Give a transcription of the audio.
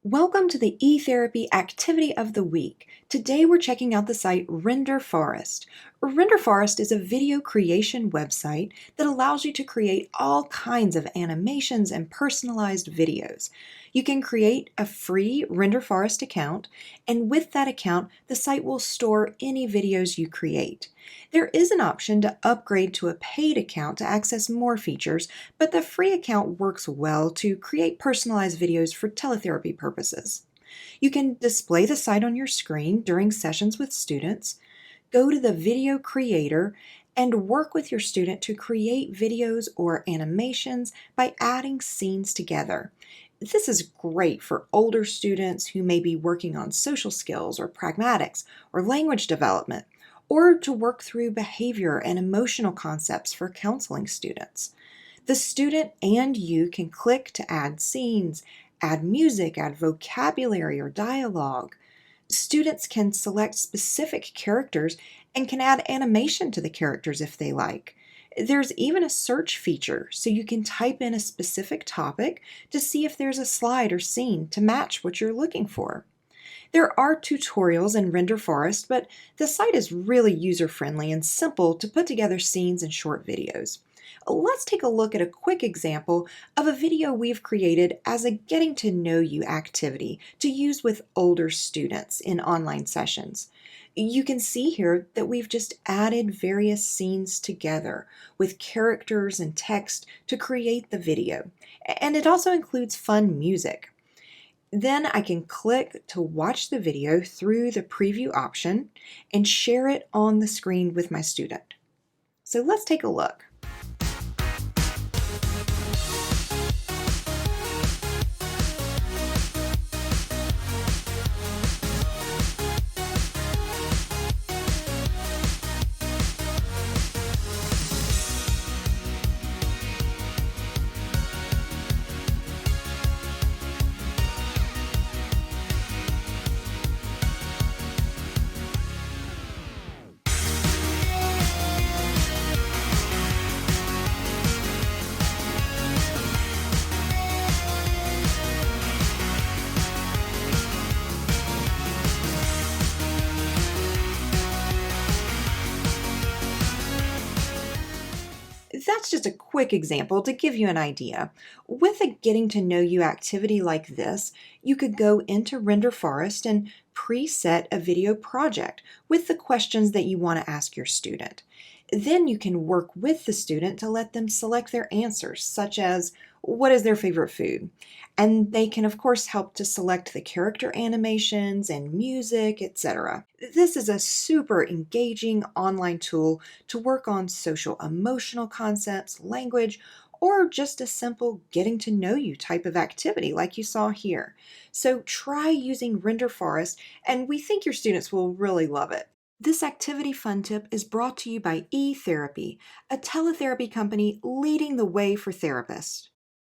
Welcome to the eTherapy Activity of the Week. Today we're checking out the site Renderforest. Renderforest is a video creation website that allows you to create all kinds of animations and personalized videos. You can create a free Renderforest account, and with that account, the site will store any videos you create. There is an option to upgrade to a paid account to access more features, but the free account works well to create personalized videos for teletherapy purposes. You can display the site on your screen during sessions with students, go to the video creator, and work with your student to create videos or animations by adding scenes together. This is great for older students who may be working on social skills or pragmatics or language development, or to work through behavior and emotional concepts for counseling students. The student and you can click to add scenes, add music, add vocabulary or dialogue. Students can select specific characters and can add animation to the characters if they like. There's even a search feature, so you can type in a specific topic to see if there's a slide or scene to match what you're looking for. There are tutorials in Renderforest, but the site is really user-friendly and simple to put together scenes and short videos. Let's take a look at a quick example of a video we've created as a getting to know you activity to use with older students in online sessions. You can see here that we've just added various scenes together with characters and text to create the video, and it also includes fun music. Then I can click to watch the video through the preview option and share it on the screen with my student. So let's take a look. That's just a quick example to give you an idea. With a getting to know you activity like this, you could go into Renderforest and preset a video project with the questions that you want to ask your student. Then you can work with the student to let them select their answers, such as what is their favorite food? And they can, of course, help to select the character animations and music, etc. This is a super engaging online tool to work on social emotional concepts, language, or just a simple getting to know you type of activity like you saw here. So try using Renderforest, and we think your students will really love it. This activity fun tip is brought to you by eTherapy, a teletherapy company leading the way for therapists.